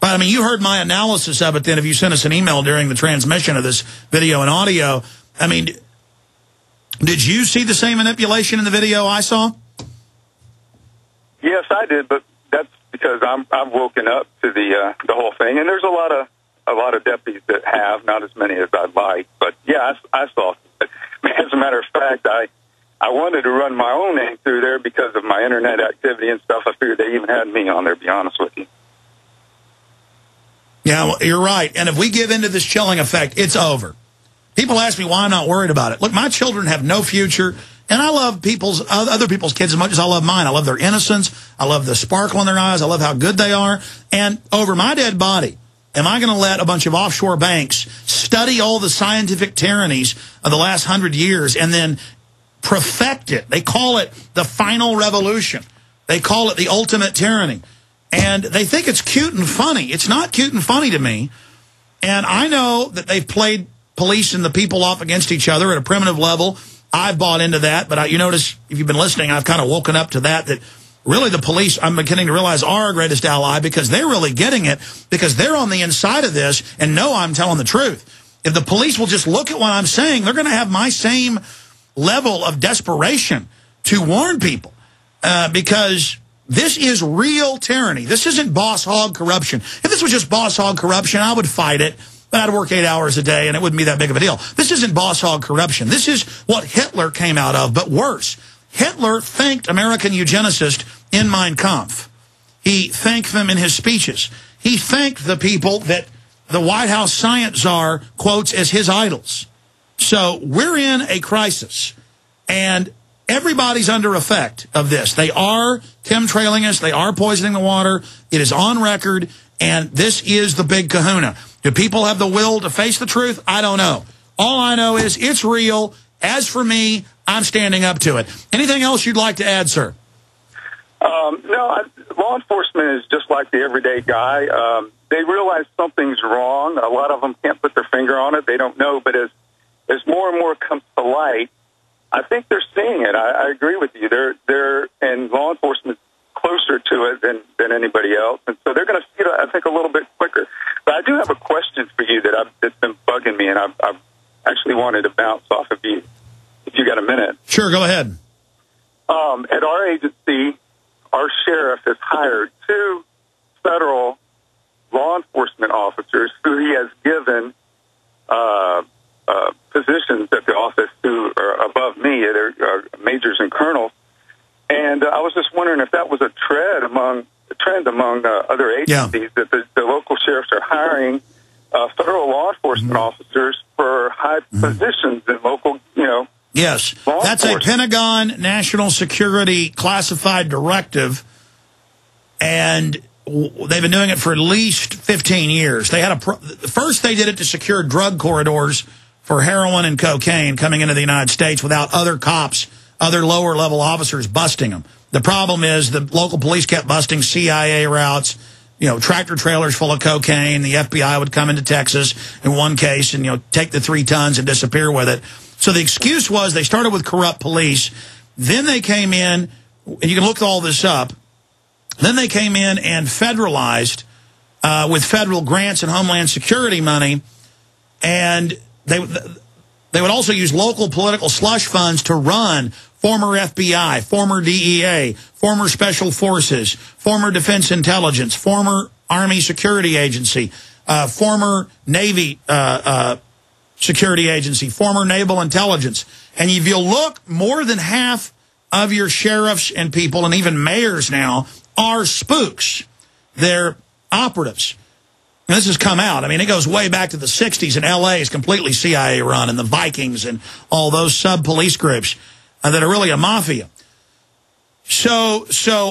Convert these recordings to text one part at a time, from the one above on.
But, I mean, you heard my analysis of it then if you sent us an email during the transmission of this video and audio. I mean, did you see the same manipulation in the video I saw? Yes, I did, but that's because I'm woken up to the whole thing. And there's a lot of deputies that have, not as many as I'd like. But, yeah, I saw it. As a matter of fact, I wanted to run my own name through there because of my internet activity and stuff. I figured they even had me on there, to be honest with you. Yeah, well, you're right. And if we give into this chilling effect, it's over. People ask me why I'm not worried about it. Look, my children have no future, and I love other people's kids as much as I love mine. I love their innocence. I love the sparkle in their eyes. I love how good they are. And over my dead body, am I going to let a bunch of offshore banks study all the scientific tyrannies of the last 100 years and then perfect it? They call it the final revolution. They call it the ultimate tyranny. And they think it's cute and funny. It's not cute and funny to me. And I know that they've played police and the people off against each other at a primitive level. I've bought into that. But you notice, if you've been listening, I've kind of woken up to that really the police, I'm beginning to realize, are our greatest ally because they're really getting it, because they're on the inside of this and know I'm telling the truth. If the police will just look at what I'm saying, they're going to have my same level of desperation to warn people because this is real tyranny. This isn't boss hog corruption. If this was just boss hog corruption, I would fight it, but I'd work 8 hours a day and it wouldn't be that big of a deal. This isn't boss hog corruption. This is what Hitler came out of, but worse. Hitler thanked American eugenicists in Mein Kampf. He thanked them in his speeches. He thanked the people that the White House science czar quotes as his idols. So we're in a crisis, and everybody's under effect of this. They are chemtrailing us. They are poisoning the water. It is on record, and this is the big kahuna. Do people have the will to face the truth? I don't know. All I know is it's real. As for me, I'm standing up to it. Anything else you'd like to add, sir? No, law enforcement is just like the everyday guy. They realize something's wrong. A lot of them can't put their finger on it. They don't know. But as more and more comes to light, I think they're seeing it. I agree with you. And law enforcement closer to it than anybody else. And so they're going to see it, I think, a little bit quicker. But I do have a question for you that's been bugging me, and I've actually wanted to bounce off of you, if you got a minute. Sure, go ahead. At our agency, our sheriff has hired 2 federal law enforcement officers who he has given positions at the office who are above me. They're majors and colonels. And I was just wondering if that was a trend among other agencies, that the local sheriffs are hiring federal law enforcement officers for high positions in local, Yes, that's a Pentagon National Security classified directive, and they've been doing it for at least 15 years. They had first they did it to secure drug corridors for heroin and cocaine coming into the United States without other cops, other lower-level officers busting them. The problem is the local police kept busting CIA routes, tractor trailers full of cocaine. The FBI would come into Texas in one case and, take the 3 tons and disappear with it. So the excuse was they started with corrupt police. Then they came in, and you can look all this up. Then they came in and federalized with federal grants and Homeland Security money. And they would also use local political slush funds to run former FBI, former DEA, former Special Forces, former Defense Intelligence, former Army Security Agency, former Navy Security Agency, former Naval Intelligence. And if you look, more than half of your sheriffs and people, and even mayors now, are spooks. They're operatives. And this has come out. I mean, it goes way back to the 60s, and L.A. is completely CIA run, and the Vikings and all those sub-police groups that are really a mafia. So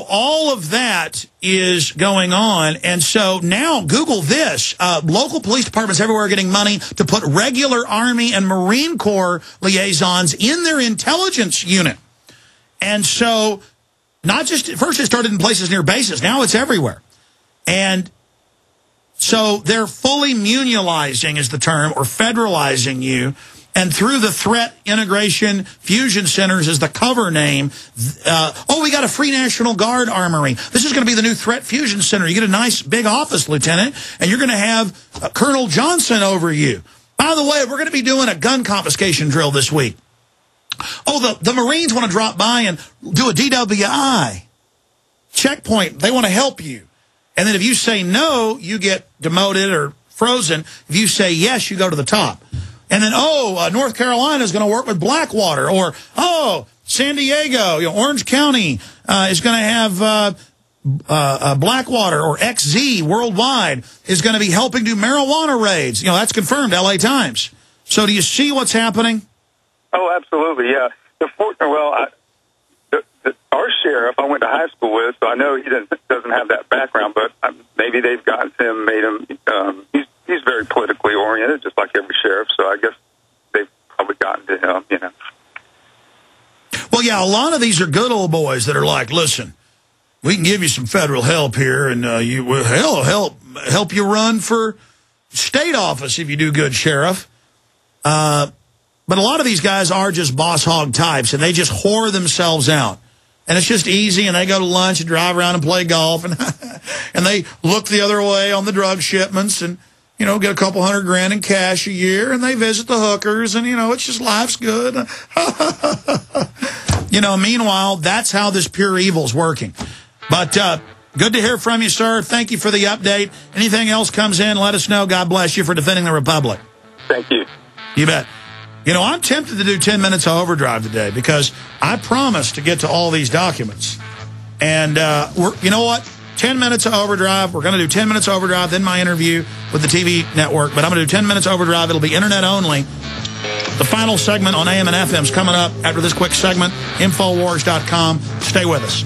all of that is going on, and so now Google this. Local police departments everywhere are getting money to put regular Army and Marine Corps liaisons in their intelligence unit. And so not just, at first it started in places near bases, now it's everywhere. And so they're fully munilizing is the term, or federalizing you, And through the Threat Integration Fusion Centers is the cover name. We got a free National Guard armory. This is going to be the new Threat Fusion Center. You get a nice big office, Lieutenant, and you're going to have Colonel Johnson over you. By the way, we're going to be doing a gun confiscation drill this week. Oh, the Marines want to drop by and do a DWI checkpoint. They want to help you. And then if you say no, you get demoted or frozen. If you say yes, you go to the top. And then, North Carolina is going to work with Blackwater. Or, San Diego, Orange County is going to have Blackwater, or XZ Worldwide is going to be helping do marijuana raids. That's confirmed, LA Times. So do you see what's happening? Oh, absolutely, yeah. Our sheriff I went to high school with, so I know he doesn't have that background, but maybe they've gotten to him, made him, he's very politically oriented, just like every sheriff, so I guess they've probably gotten to him, Well, yeah, a lot of these are good old boys that are like, listen, we can give you some federal help here, and you will help you run for state office if you do good, Sheriff. But a lot of these guys are just boss hog types, and they just whore themselves out. And it's just easy, and they go to lunch and drive around and play golf, and and they look the other way on the drug shipments and, get a couple $100,000 in cash a year, and they visit the hookers, and, it's just life's good. Meanwhile, that's how this pure evil's working. But good to hear from you, sir. Thank you for the update. Anything else comes in, let us know. God bless you for defending the Republic. Thank you. You bet. I'm tempted to do 10 minutes of overdrive today because I promised to get to all these documents. And you know what? 10 minutes of overdrive. We're going to do 10 minutes of overdrive, then my interview with the TV network. But I'm going to do 10 minutes overdrive. It'll be internet only. The final segment on AM and FM is coming up after this quick segment. Infowars.com. Stay with us.